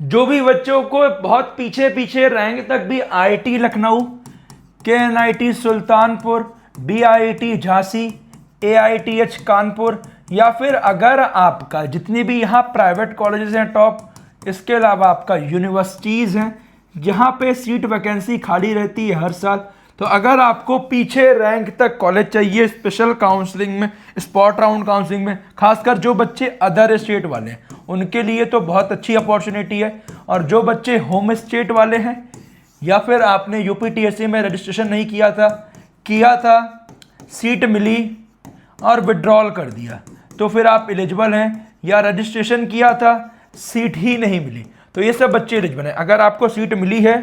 जो भी बच्चों को बहुत पीछे पीछे रैंक तक भी आईआईटी लखनऊ, केएनआईटी सुल्तानपुर, बीआईटी झांसी, एआईटीएच कानपुर, या फिर अगर आपका जितनी भी यहाँ प्राइवेट कॉलेजेस हैं टॉप, इसके अलावा आपका यूनिवर्सिटीज़ हैं जहाँ पे सीट वैकेंसी खाली रहती है हर साल, तो अगर आपको पीछे रैंक तक कॉलेज चाहिए स्पेशल काउंसलिंग में, स्पॉट राउंड काउंसलिंग में, खासकर जो बच्चे अदर स्टेट वाले हैं उनके लिए तो बहुत अच्छी अपॉर्चुनिटी है। और जो बच्चे होम स्टेट वाले हैं या फिर आपने यूपीटीएससी में रजिस्ट्रेशन नहीं किया था, सीट मिली और विड्रॉल कर दिया, तो फिर आप एलिजिबल हैं, या रजिस्ट्रेशन किया था सीट ही नहीं मिली, तो ये सब बच्चे एलिजिबल हैं। अगर आपको सीट मिली है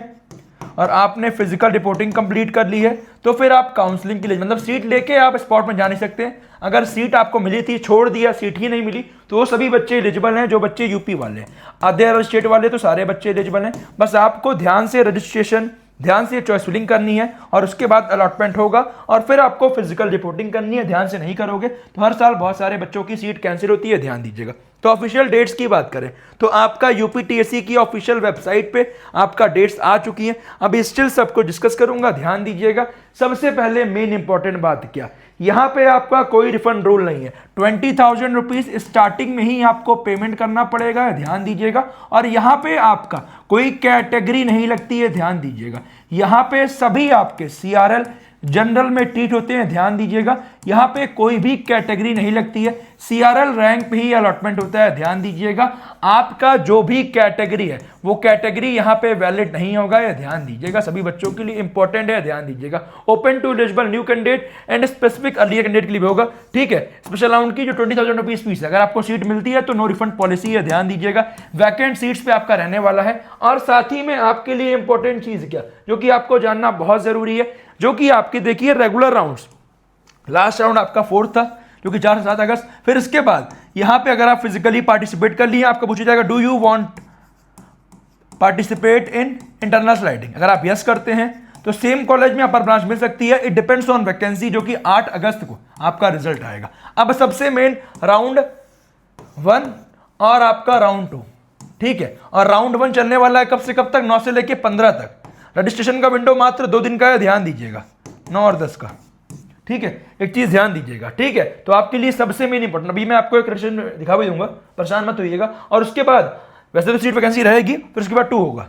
और आपने फिजिकल रिपोर्टिंग कंप्लीट कर ली है तो फिर आप काउंसलिंग के लिए, मतलब सीट लेके आप स्पॉट में जा नहीं सकते। अगर सीट आपको मिली थी, छोड़ दिया, सीट ही नहीं मिली, तो वो सभी बच्चे एलिजिबल हैं जो बच्चे यूपी वाले हैं। अदर स्टेट वाले तो सारे बच्चे एलिजिबल हैं। बस आपको ध्यान से रजिस्ट्रेशन, ध्यान से चॉइस फिलिंग करनी है और उसके बाद अलॉटमेंट होगा और फिर आपको फिजिकल रिपोर्टिंग करनी है। ध्यान से नहीं करोगे तो हर साल बहुत सारे बच्चों की सीट कैंसिल होती है, ध्यान दीजिएगा। तो ऑफिशियल डेट्स की बात करें तो आपका यूपीटीएससी की ऑफिशियल वेबसाइट पे आपका डेट्स आ चुकी हैं। अभी स्टिल सबको डिस्कस करूंगा, ध्यान दीजिएगा। सबसे पहले मेन इंपॉर्टेंट बात क्या, यहाँ पे आपका कोई रिफंड रूल नहीं है। 20,000 रुपीज स्टार्टिंग में ही आपको पेमेंट करना पड़ेगा, ध्यान दीजिएगा। और यहाँ पे आपका कोई कैटेगरी नहीं लगती है, ध्यान दीजिएगा। यहाँ पे सभी आपके सीआरएल जनरल में ट्रीट होते हैं, ध्यान दीजिएगा। यहाँ पे कोई भी कैटेगरी नहीं लगती है, सीआरएल रैंक पे ही अलॉटमेंट होता है, ध्यान दीजिएगा। आपका जो भी कैटेगरी है वो कैटेगरी यहाँ पे वैलिड नहीं होगा, ये ध्यान दीजिएगा। सभी बच्चों के लिए इंपॉर्टेंट है, ध्यान दीजिएगा। Open to eligible new candidate and specific earlier candidate के लिए भी होगा, ठीक है। स्पेशल अमाउंट की जो 20,000 रुपीज फीस है, अगर आपको सीट मिलती है तो नो रिफंड पॉलिसी है, ध्यान दीजिएगा। वैकेंट सीट्स पे आपका रहने वाला है। और साथ ही में आपके लिए इंपॉर्टेंट चीज क्या, जो कि आपको जानना बहुत जरूरी है, जो कि आपके देखिए रेगुलर राउंड्स, लास्ट राउंड आपका 4 था जो कि 4 से 7 अगस्त। फिर इसके बाद यहां पे अगर आप फिजिकली पार्टिसिपेट कर लिए, आपको पूछा जाएगा do you want participate in internal sliding. अगर आप यस करते हैं तो सेम कॉलेज में अपर ब्रांच मिल सकती है, इट डिपेंड्स ऑन वैकेंसी, जो कि 8 अगस्त को आपका रिजल्ट आएगा। अब सबसे मेन राउंड 1 और आपका राउंड 2, ठीक है। और राउंड 1 चलने वाला है कब से कब तक, 9 से लेके 15 तक। रजिस्ट्रेशन का विंडो मात्र 2 दिन का है, ध्यान दीजिएगा, 9 और 10 का, ठीक है। एक चीज ध्यान दीजिएगा, ठीक है। तो आपके लिए सबसे मेन इंपॉर्टेंट, अभी मैं आपको एक रजिस्ट्रेशन दिखा भी दूंगा, परेशान मत होइएगा। और उसके बाद वैसे तो सीट वैकेंसी रहेगी, फिर उसके बाद 2 होगा,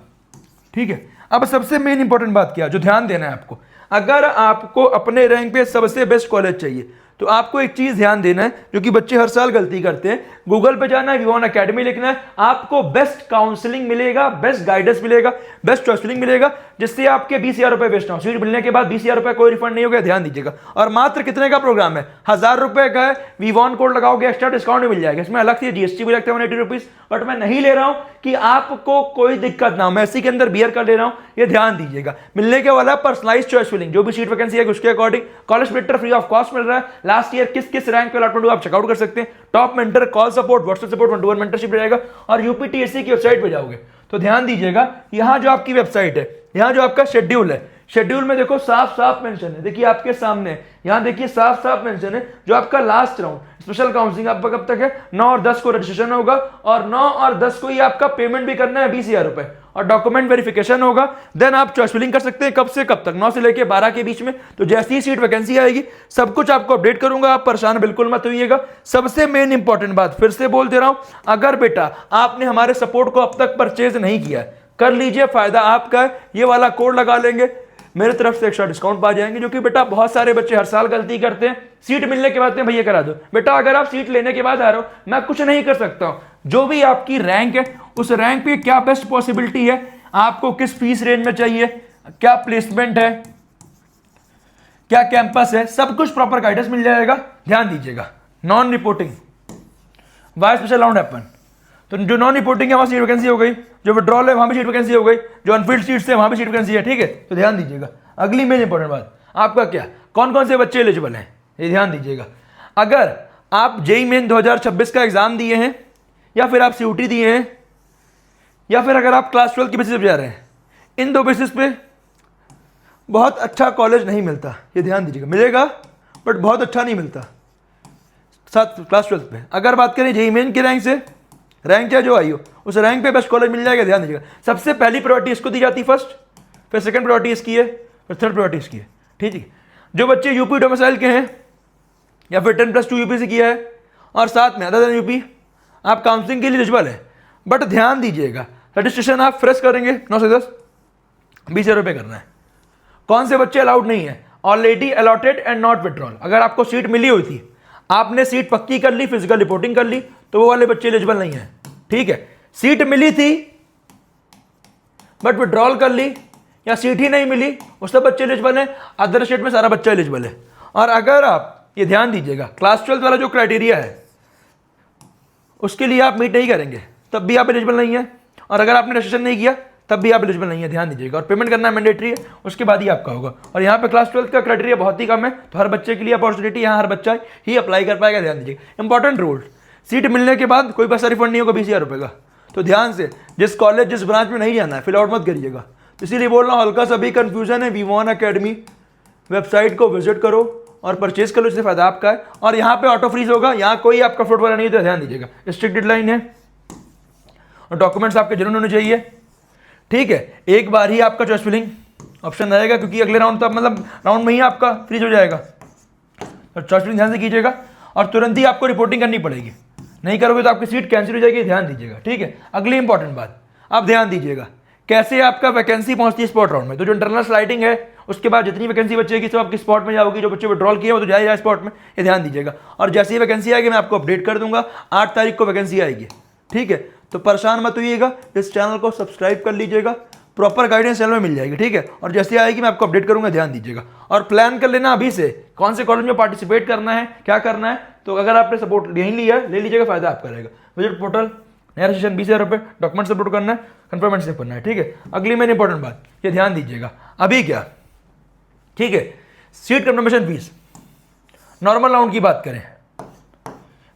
ठीक है। अब सबसे मेन इंपॉर्टेंट बात क्या, जो ध्यान देना है आपको, अगर आपको अपने रैंक पे सबसे बेस्ट कॉलेज चाहिए तो आपको एक चीज ध्यान देना है, जो कि बच्चे हर साल गलती करते हैं। गूगल पे जाना है, विवॉन एकेडमी लिखना है, आपको बेस्ट काउंसलिंग मिलेगा, बेस्ट गाइडेंस मिलेगा, बेस्ट चॉइसिंग मिलेगा, जिससे आपके 20,000 रुपए वेस्ट ना हो। सीट मिलने के बाद 20,000 रुपए कोई रिफंड नहीं होगा, ध्यान दीजिएगा। और मात्र कितने का प्रोग्राम है, 1,000 रुपए का है। विवॉन कोड लगाओगे एक्स्ट्रा डिस्काउंट भी मिल जाएगा, इसमें अलग से जीएसटी भी लगता है 180 रुपीज। बट मैं नहीं ले रहा हूं कि आपको कोई दिक्कत ना हो, मैं इसी के अंदर बियर कर ले रहा हूं, ये ध्यान दीजिएगा। मिलने के वाला पर्सनलाइज्ड चॉइस फिलिंग, जो भी सीट वैकेंसी है उसके अकॉर्डिंग कॉलेज स्प्लिटर फ्री ऑफ कॉस्ट मिल रहा है। लास्ट ईयर किस किस रैंक पे अलॉटमेंट हुआ आप चेकआउट कर सकते हैं। Top mentor, call support, WhatsApp support, 1-to-1 mentorship रहेगा। और यूपीटीएससी की वेबसाइट पे जाओगे तो ध्यान दीजिएगा, यहां जो आपकी वेबसाइट है, यहां जो आपका शेड्यूल है, शेड्यूल में देखो साफ साफ मेंशन है, देखिए आपके सामने, यहां देखिए साफ साफ मेंशन है, जो आपका लास्ट राउंड स्पेशल काउंसलिंग आपका कब तक है, 9 और 10 को रजिस्ट्रेशन होगा और 9 और 10 को ही आपका पेमेंट भी करना है 20,000 रुपए और डॉक्यूमेंट वेरिफिकेशन होगा। देन आप चॉइस फिलिंग कर सकते हैं, कब से कब तक, 9 से लेकर 12 के बीच में। तो जैसी ही सीट वैकेंसी आएगी सब कुछ आपको अपडेट करूंगा, आप परेशान बिल्कुल मत होइएगा। सबसे मेन इंपॉर्टेंट बात फिर से बोल दे रहा हूं, अगर बेटा आपने हमारे सपोर्ट को अब तक परचेज नहीं किया है, कर लीजिए, फायदा आपका है। ये वाला कोड लगा लेंगे, मेरे तरफ से एक्स्ट्रा डिस्काउंट पा जाएंगे, जो कि बेटा बहुत सारे बच्चे हर साल गलती करते हैं। सीट मिलने के बाद भैया करा दो, बेटा अगर आप सीट लेने के बाद आ रहे हो मैं कुछ नहीं कर सकता हूं। जो भी आपकी रैंक है उस रैंक पे क्या बेस्ट पॉसिबिलिटी है, आपको किस फीस रेंज में चाहिए, क्या प्लेसमेंट है, क्या कैंपस है, सब कुछ प्रॉपर गाइडेंस मिल जाएगा, ध्यान दीजिएगा। Non reporting, why special round happen, तो जो नॉन रिपोर्टिंग है वहां सीट वैकेंसी हो गई, जो विड्रॉल है वहां भी सीट वैकेंसी हो गई, जो अनफिल्ड सीट्स है वहां भी सीट वैकेंसी है, ठीक है। तो ध्यान दीजिएगा। अगली मेन इंपॉर्टेंट बात, आपका क्या, कौन कौन से बच्चे एलिजिबल हैं, ये ध्यान दीजिएगा। अगर आप जेईई मेन 2026 का एग्जाम दिए हैं, या फिर आप सीयूटी दिए हैं, या फिर अगर आप क्लास 12 की बेसिस पे जा रहे हैं, इन 2 बेसिस पे बहुत अच्छा कॉलेज नहीं मिलता, ये ध्यान दीजिएगा। मिलेगा बट बहुत अच्छा नहीं मिलता साथ क्लास 12 पे। अगर बात करें जेईई मेन के रैंक से, रैंक क्या जो आई हो उस रैंक पे बेस्ट कॉलेज मिल जाएगा, ध्यान दीजिएगा। सबसे पहली प्रायोरिटी इसको दी जाती है फर्स्ट, फिर सेकंड प्रायोरिटी इसकी है, फिर थर्ड प्रायोरिटी इसकी है, ठीक है। जो बच्चे यूपी डोमिसाइल के हैं या फिर 10+2 यूपी से किया है और साथ में अदर देन यूपी आप काउंसलिंग के लिए एलिजिबल है, बट ध्यान दीजिएगा रजिस्ट्रेशन आप फ्रेश करेंगे 9 से 10 20,000 रुपये करना है। कौन से बच्चे अलाउड नहीं है? Already allotted and not withdrawal. अगर आपको सीट मिली हुई थी, आपने सीट पक्की कर ली, फिजिकल रिपोर्टिंग कर ली, तो वो वाले बच्चे एलिजिबल नहीं है, ठीक है। सीट मिली थी बट विड्रॉल कर ली या सीट ही नहीं मिली, उस सब बच्चे एलिजिबल है। अदर स्टेट में सारा बच्चा एलिजिबल है। और अगर आप ये ध्यान दीजिएगा क्लास 12 वाला जो क्राइटेरिया है उसके लिए आप मीट नहीं करेंगे तब भी आप एलिजिबल नहीं है, और अगर आपने रजिस्ट्रेशन नहीं किया तब भी आप एलिजिबल नहीं है, ध्यान दीजिएगा। और पेमेंट करना मैंडेटरी है, उसके बाद ही आपका होगा। और यहाँ पे क्लास 12 का क्राइटेरिया बहुत ही कम है, तो हर बच्चे के लिए अपॉर्चुनिटी, यहाँ हर बच्चा ही अप्लाई कर पाएगा, ध्यान दीजिएगा। इंपॉर्टेंट रूल, सीट मिलने के बाद कोई पैसा रिफंड नहीं होगा 20,000 रुपये का। तो ध्यान से जिस कॉलेज जिस ब्रांच में नहीं जाना है फिल आउट मत करिएगा। इसीलिए बोल रहा हूँ हल्का सा भी कन्फ्यूजन है, V1 अकेडमी वेबसाइट को विजिट करो और परचेज कर लो, इससे फायदा आपका है। और यहाँ पे ऑटो फ्रीज होगा, यहाँ कोई आपका फ्रॉड वाला नहीं है, तो ध्यान दीजिएगा। स्ट्रिक्ट डेडलाइन है और डॉक्यूमेंट्स आपके जरूर होने चाहिए, ठीक है। एक बार ही आपका चॉइस फिलिंग ऑप्शन रहेगा, क्योंकि अगले राउंड तो मतलब राउंड में ही आपका फ्रीज हो जाएगा। तो चॉइस फिलिंग ध्यान से कीजिएगा और तुरंत ही आपको रिपोर्टिंग करनी पड़ेगी, नहीं करोगे तो आपकी सीट कैंसिल हो जाएगी, ध्यान दीजिएगा, ठीक है। अगली इंपॉर्टेंट बात, आप ध्यान दीजिएगा कैसे आपका वैकेंसी पहुंचती है स्पॉट राउंड में। तो जो इंटरनल स्लाइडिंग है उसके बाद जितनी वैकेंसी बचेगी सब आपकी स्पॉट में जाओगी, जो बच्चे विड्रॉल किए वो तो जाएगा स्पॉट में, ये ध्यान दीजिएगा। और जैसे ही वैकेंसी आएगी मैं आपको अपडेट कर दूंगा, 8 तारीख को वैकेंसी आएगी, ठीक है। तो परेशान मत होइएगा, इस चैनल को सब्सक्राइब कर लीजिएगा, प्रॉपर गाइडेंस चैनल में मिल जाएगी, ठीक है। और जैसे आएगी मैं आपको अपडेट करूंगा, ध्यान दीजिएगा। और प्लान कर लेना अभी से कौन से कॉलेज में पार्टिसिपेट करना है, क्या करना है। तो अगर आपने सपोर्ट नहीं लिया ले लीजिएगा, फायदा आपका रहेगा। विजिट पोर्टल, नया रजिस्ट्रेशन 20,000 रुपये, डॉक्यूमेंट अपलोड करना है, कंफर्मेंट सेव करना है, ठीक है। अगली मेन इंपॉर्टेंट बात ये ध्यान दीजिएगा, अभी क्या, ठीक है। Seat confirmation fees normal round की बात करें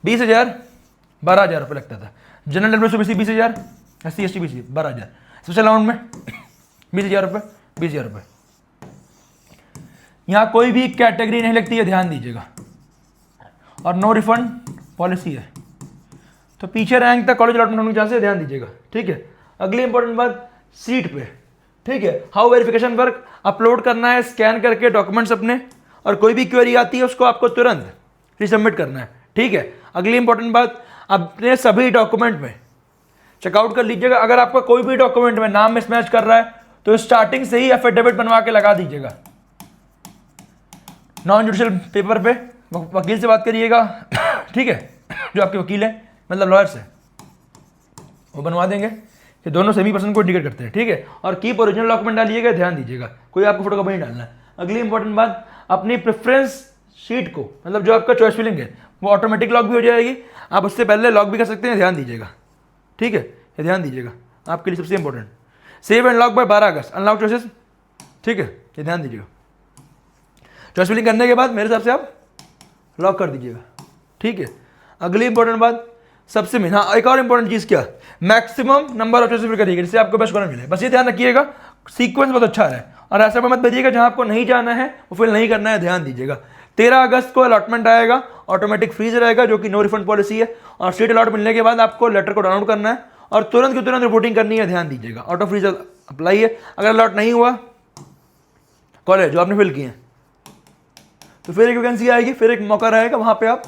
20,000 12,000 रुपये लगता था। General WC 20,000, SC ST 20,000 12,000, special round में 20,000 रुपये 20,000 रुपये। यहाँ कोई भी कैटेगरी नहीं लगती है, ध्यान दीजिएगा। और नो रिफंड पॉलिसी है, तो पीछे रैंक तक कॉलेज अलॉटमेंट होने की चांस है, ध्यान दीजिएगा, ठीक है। अगली इंपॉर्टेंट बात सीट पे, ठीक है। हाउ वेरिफिकेशन वर्क, अपलोड करना है स्कैन करके डॉक्यूमेंट्स अपने, और कोई भी क्वेरी आती है उसको आपको तुरंत रिसबमिट करना है, ठीक है। अगली इंपॉर्टेंट बात, अपने सभी डॉक्यूमेंट में चेकआउट कर लीजिएगा। अगर आपका कोई भी डॉक्यूमेंट में नाम मिसमैच कर रहा है तो स्टार्टिंग से ही एफिडेविट बनवा के लगा दीजिएगा। नॉन जुडिशियल पेपर पे वकील से बात करिएगा, ठीक है, जो आपके वकील है मतलब लॉयर्स है, वो बनवा देंगे कि दोनों सेमी पर्सन को इंडिकेट करते हैं, ठीक है। और कीप ओरिजिनल डॉक्यूमेंट डालिएगा, ध्यान दीजिएगा, कोई आपको फोटो कॉपी नहीं डालना है। अगली इंपॉर्टेंट बात, अपनी प्रेफरेंस शीट को मतलब जो आपका चॉइस फिलिंग है वो ऑटोमेटिक लॉक भी हो जाएगी, आप उससे पहले लॉक भी कर सकते हैं, ध्यान दीजिएगा, ठीक है। ये ध्यान दीजिएगा आपके लिए सबसे important, save and lock bye 12 August, unlock choices, ठीक है, ये ध्यान दीजिएगा। चॉइस फिलिंग करने के बाद मेरे हिसाब से आप लॉक कर दीजिएगा, ठीक है। अगली इंपॉर्टेंट बात सबसे मेन, हाँ एक और इंपॉर्टेंट चीज़ क्या, maximum number of choice fill करिएगा जिससे आपको बेस्ट कॉलेज मिले। बस ये ध्यान रखिएगा, सीक्वेंस बहुत अच्छा है और ऐसा मत भेजिएगा जहाँ आपको नहीं जाना है वो फिल नहीं करना है, ध्यान दीजिएगा। 13 अगस्त को अलॉटमेंट आएगा, ऑटोमेटिक फ्रीज रहेगा जो कि नो रिफंड पॉलिसी है। और सीट अलॉट मिलने के बाद आपको लेटर को डाउनलोड करना है और तुरंत की तुरंत रिपोर्टिंग करनी है, ध्यान दीजिएगा। ऑटो फ्रीज अप्लाई है, अगर अलॉट नहीं हुआ कॉलेज जो आपने फिल किए हैं तो फिर एक वैकेंसी आएगी, फिर एक मौका रहेगा, वहाँ पे आप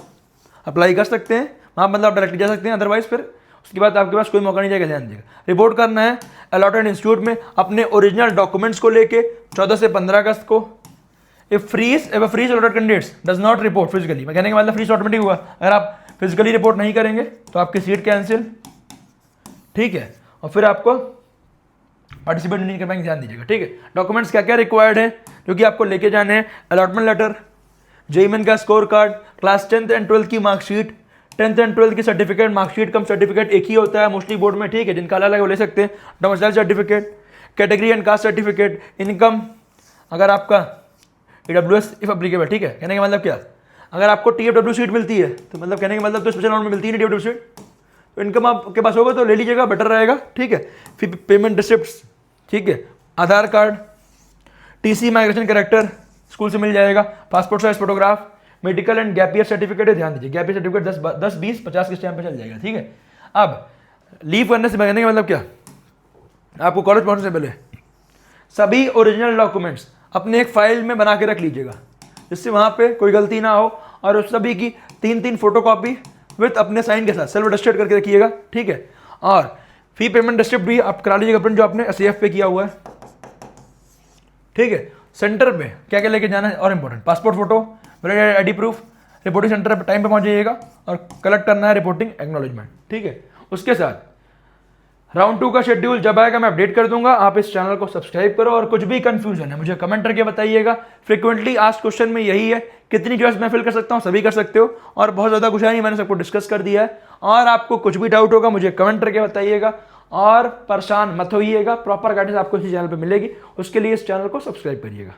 अप्लाई कर सकते हैं, वहाँ मतलब आप डायरेक्टली जा सकते हैं। अदरवाइज फिर उसके बाद आपके पास कोई मौका नहीं जाएगा, ध्यान दीजिएगा। रिपोर्ट करना है अलॉटेड इंस्टीट्यूट में अपने ओरिजिनल डॉक्यूमेंट्स को लेके 14 से 15 अगस्त को। If freeze allotted candidates does not report physically, मैं कहने का मतलब फ्रीज ऑटोमेटिक हुआ, अगर आप फिजिकली रिपोर्ट नहीं करेंगे तो आपकी सीट कैंसिल, ठीक है। और फिर आपको पार्टिसिपेट नहीं कर पाएंगे, ध्यान दीजिएगा, ठीक है। डॉक्यूमेंट्स क्या क्या रिक्वायर्ड है जो कि आपको लेके जाने हैं, अलॉटमेंट लेटर, जेईई का score card, class 10th and 12th की मार्कशीट, 10th एंड 12th की सर्टिफिकेट, मार्कशीट कम सर्टिफिकेट एक ही होता है मोस्टली बोर्ड में, ठीक है। जिनका अलग है वो ले सकते हैं, domicile certificate, category and caste certificate, income, अगर आपका EWS इफ अप्लीकेबल, ठीक है। कहने का मतलब क्या, अगर आपको TFW सीट मिलती है तो मतलब कहने का मतलब तो स्पेशल राउंड में मिलती है नहीं TFW सीट, तो इनकम आपके पास होगा तो ले लीजिएगा, बेटर रहेगा, ठीक है। फिर पेमेंट रिसिप्ट्स, ठीक है, Aadhaar card, TC migration character school से मिल जाएगा, passport size photograph, medical and gap year certificate है, ध्यान दीजिए। गैप ईयर सर्टिफिकेट 10, 20, 50 के स्टैम्प पे चल जाएगा, ठीक है। अब लीव करने से कहने का मतलब क्या, आपको कॉलेज पहुंचने से पहले सभी ओरिजिनल डॉक्यूमेंट्स अपने एक फाइल में बना के रख लीजिएगा, जिससे वहाँ पे कोई गलती ना हो, और उस सभी की 3-3 फोटोकॉपी विथ अपने साइन के साथ सेल्फ अटेस्टेड करके रखिएगा, ठीक है। और फी पेमेंट रिसिप्ट भी आप करा लीजिएगा प्रिंट, जो आपने SAF पे किया हुआ है, ठीक है। सेंटर पे क्या क्या लेके जाना है और important, passport photo, valid ID proof, reporting centre पे टाइम पे पहुंच जाइएगा और कलेक्ट करना है रिपोर्टिंग एक्नॉलेजमेंट, ठीक है। उसके साथ राउंड 2 का शेड्यूल जब आएगा मैं अपडेट कर दूंगा। आप इस चैनल को सब्सक्राइब करो, और कुछ भी कंफ्यूजन है मुझे कमेंट करके बताइएगा। फ्रीक्वेंटली आस्क्ड क्वेश्चन में यही है, कितनी चॉइस मैं फिल कर सकता हूँ, सभी कर सकते हो, और बहुत ज़्यादा कुछ है नहीं, मैंने सबको डिस्कस कर दिया है। और आपको कुछ भी डाउट होगा मुझे कमेंट करके बताइएगा, और परेशान मत होइएगा, प्रॉपर गाइडेंस आपको इसी चैनल पर मिलेगी। उसके लिए इस चैनल को सब्सक्राइब करिएगा।